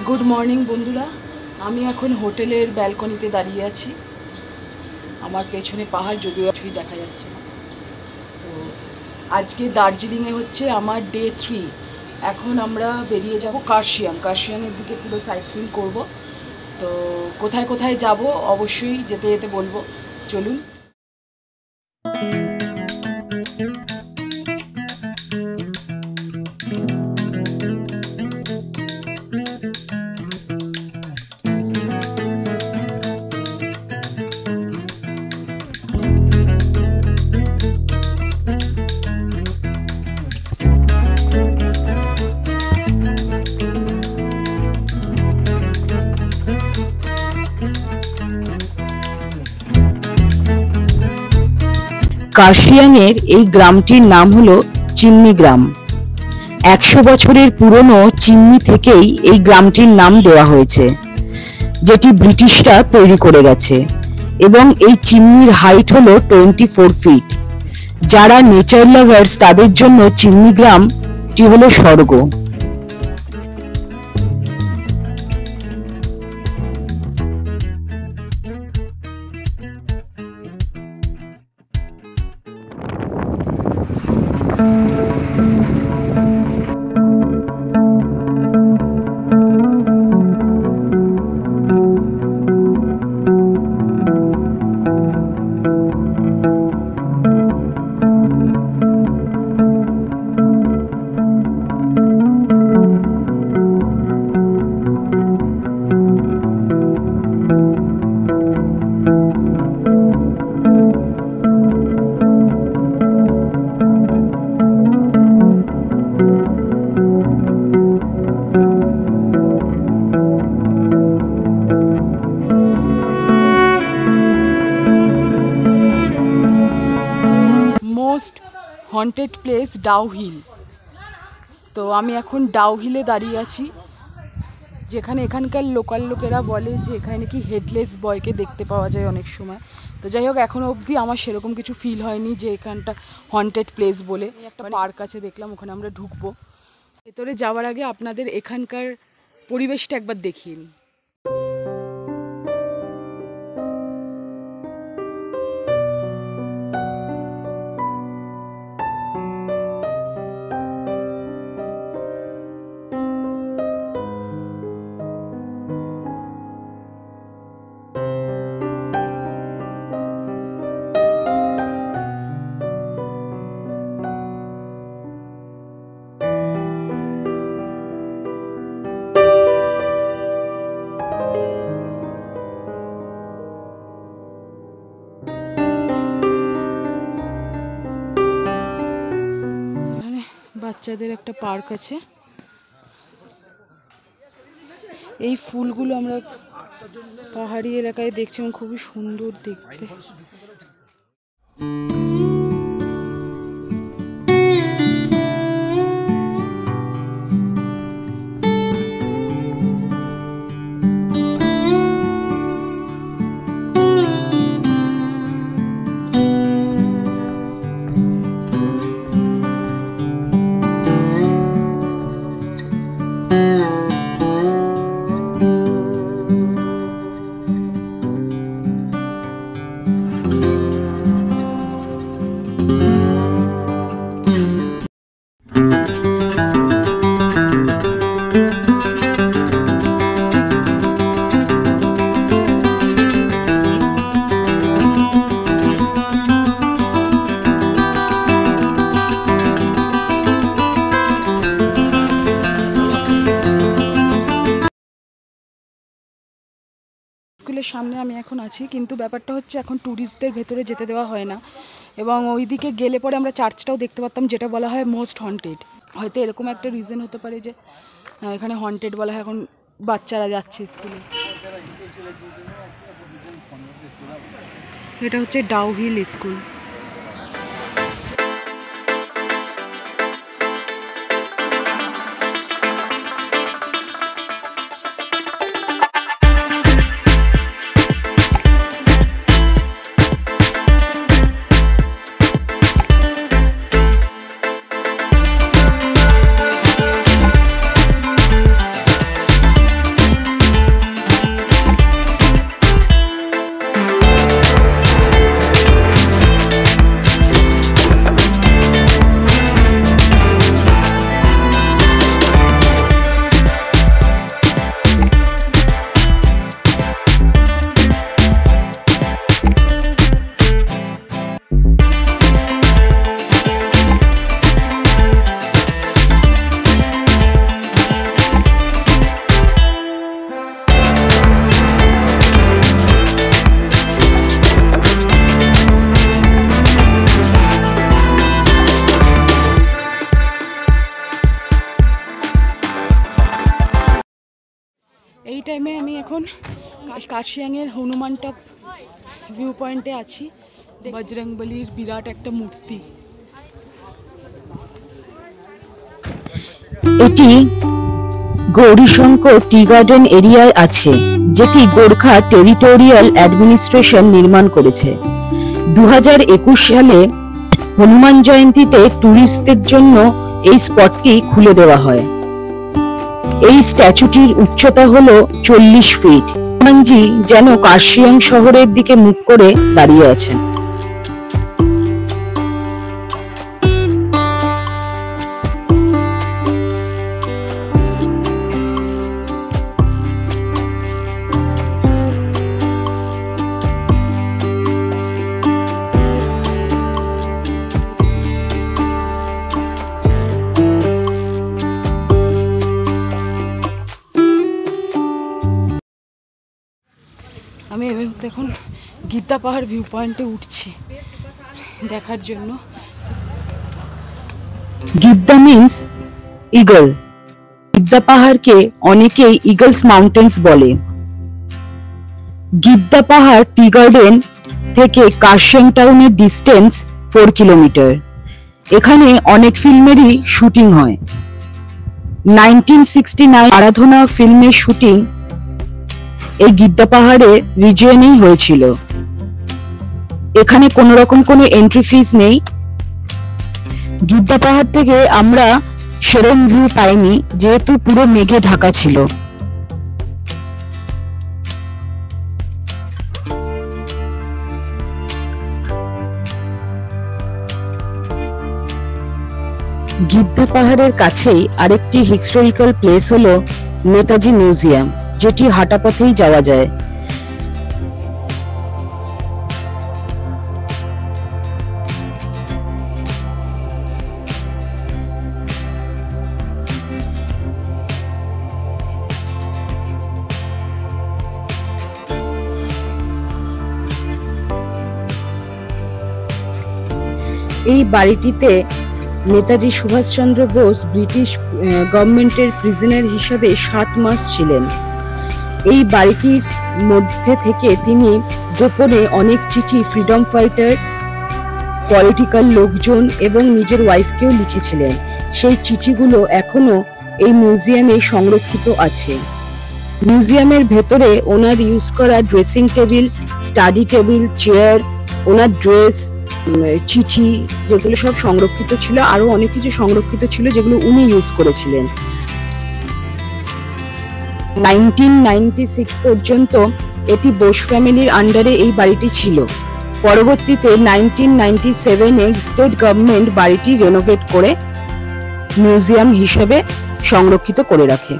Good morning बंधुरा आमी एखन होटेलेर ब्यालकनिते दाड़िये आछि। आमार पेछने पहाड़ जदिओ কিছুই দেখা যাচ্ছে না। তো আজকে দার্জিলিংয়ে হচ্ছে আমার ডে 3। এখন আমরা বেরিয়ে যাব কার্শিয়াংয়ের দিকে পুরো সাইট সিইং করব। তো কোথায় কোথায় যাব অবশ্যই যেতে যেতে বলবো, চলুন। কার্শিয়াংয়ের এই গ্রামটির নাম হলো চিমনি গ্রাম। 100 বছরের পুরনো চিমনি থেকেই এই গ্রামটির নাম দেওয়া হয়েছে, যেটি ব্রিটিশরা তৈরি করে গেছে। এবং এই চিমনির হাইট হলো 24 ফিট। যারা নেচার লাভার্স তাদের জন্য চিমনি গ্রামটি হলো স্বর্গ। मोस्ट हॉन्टेड प्लेस डाउ हिल। तो आमी एखन डाउ हिले दाड़िये आछि, जेखाने एखानकार लोकाल लोकेरा बोले जे एखाने नाकि हेडलेस बयके देखते पाওয়া যায় अनेक समय। तो যাই হোক এখনো অবধি আমার সেরকম কিছু ফিল হয়নি যে এখানটা হন্টেড প্লেস বলে। একটা পার্ক আছে দেখলাম, ওখানে আমরা ঢুকবো। ভেতরে যাওয়ার আগে আপনাদের এখানকার পরিবেশটা একবার দেখিয়ে নিই। বাচ্চাদের একটা পার্ক আছে। এই ফুলগুলো আমরা পাহাড়ি এলাকায় দেখছি, খুবই সুন্দর দেখতে। স্কুলের সামনে আমি এখন আছি, কিন্তু ব্যাপারটা হচ্ছে এখন ট্যুরিস্টদের ভেতরে যেতে দেওয়া হয় না। এবং ওইদিকে গেলে পরে আমরা চার্চটাও দেখতে পারতাম, যেটা বলা হয় মোস্ট হন্টেড। হয়তো এরকম একটা রিজন হতে পারে যে এখানে হন্টেড বলা হয়, এখন বাচ্চারা যাচ্ছে স্কুলে। এটা হচ্ছে ডাউ হিল স্কুল। এই টাইমে আমি এখন কার্শিয়াংয়ের হনুমান টপ ভিউ পয়েন্টে আছি। বজরংবলির বিরাট একটা মূর্তি। এটি গৌরীশঙ্কর টি গার্ডেন এরিয়ায় আছে, যেটি গোর্খা টেরিটোরিয়াল অ্যাডমিনিস্ট্রেশন নির্মাণ করেছে। 2021 সালে হনুমান জয়ন্তীতে ট্যুরিস্টদের জন্য এই স্পটটি খুলে দেওয়া হয়। এই স্ট্যাচুটির উচ্চতা হলো 40 ফিট। হনুমানজি যেন কার্শিয়াং শহরের দিকে মুখ করে দাঁড়িয়ে আছেন। আমি এই মুহূর্তে এখন গীতা পাহাড় ভিউ পয়েন্টে উঠছি দেখার জন্য। Giddha means eagle. গিদ্দা পাহাড়কে অনেকেই ইগলস মাউন্টেন্স বলে। গিদ্দা পাহাড় টি গার্ডেন থেকে কার্শিয়াং টাউনের ডিস্টেন্স 4 কিলোমিটার। এখানে অনেক ফিল্মেরই শুটিং হয়। 1969 আরাধনা ফিল্মের শুটিং এই গিদ্দা পাহাড়ের রিজিয়নেই হয়েছিল। এখানে কোনো রকম কোনো এন্ট্রি ফিস নেই। গিদ্দা পাহাড় থেকে আমরা সেরম ভিউ পাইনি, যেহেতু পুরো মেঘে ঢাকা ছিল। গিদ্দা পাহাড়ের কাছেই আরেকটি হিস্টোরিক্যাল প্লেস হলো নেতাজি মিউজিয়াম, যেটি হাঁটা পথেই যাওয়া যায়। এই বাড়িটিতে নেতাজি সুভাষচন্দ্র বোস ব্রিটিশ গভর্নমেন্টের প্রিজনার হিসেবে 7 মাস ছিলেন। এই বাড়িটির মধ্যে থেকে তিনি গোপনে অনেক চিঠি ফ্রিডম ফাইটার, পলিটিক্যাল লোকজন এবং নিজের ওয়াইফকেও লিখেছিলেন। সেই চিঠিগুলো এখনো এই মিউজিয়ামে সংরক্ষিত আছে। মিউজিয়ামের ভেতরে ওনার ইউজ করা dressing table, study table, chair, ওনার ড্রেস, চিঠি, যেগুলো সব সংরক্ষিত ছিল। আরো অনেক কিছু সংরক্ষিত ছিল যেগুলো উনি ইউজ করেছিলেন। 1996 পর্যন্ত এটি বোস ফ্যামিলির আন্ডারে এই বাড়িটি ছিল। পরবর্তীতে 1997-এ স্টেট গভর্নমেন্ট বাড়িটি রেনোভেট করে মিউজিয়াম হিসেবে সংরক্ষিত করে রাখে।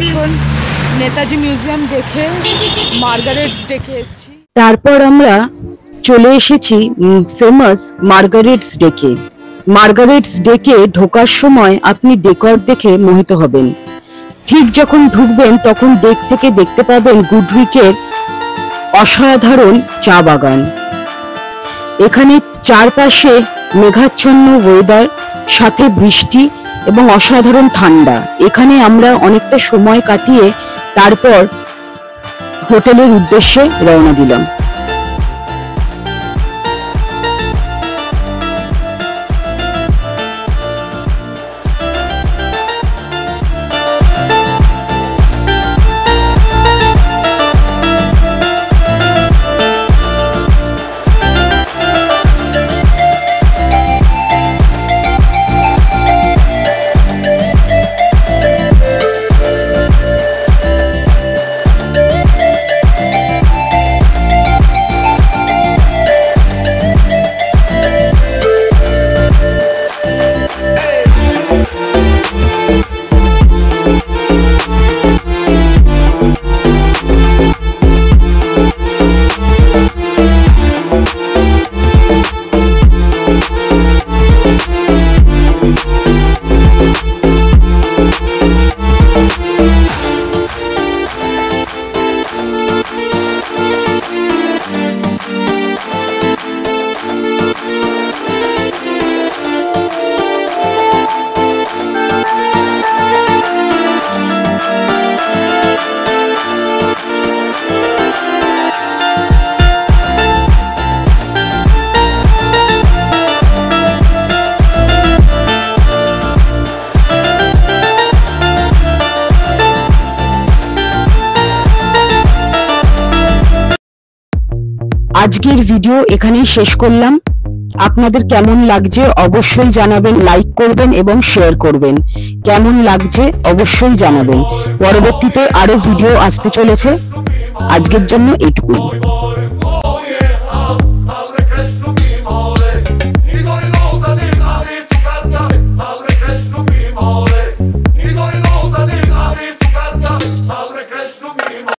এখন নেতাজি মিউজিয়াম দেখে মার্গারেটস ডেকে এসেছি। তারপর আমরা চলে এসেছি ফেমাস মার্গারেটস ডেকে। মার্গারেটস ডেকে ঢোকার সময় আপনি ডেকর দেখে মোহিত হবেন। ঠিক যখন ঢুকবেন তখন ডেক থেকে দেখতে পাবেন গুডউইকের অসাধারণ চা বাগান। এখানে চারপাশে মেঘাচ্ছন্ন ওয়েদার, সাথে বৃষ্টি এবং অসাধারণ ঠান্ডা। এখানে আমরা অনেকটা সময় কাটিয়ে তারপর হোটেলের উদ্দেশ্যে রওনা দিলাম। আজকের ভিডিও এখানেই শেষ করলাম। আপনাদের কেমন লাগছে অবশ্যই জানাবেন, লাইক করবেন এবং শেয়ার করবেন। কেমন লাগছে অবশ্যই জানাবেন। পরবর্তীতে আরো ভিডিও আসতে চলেছে। আজকের জন্য এইটুকুই।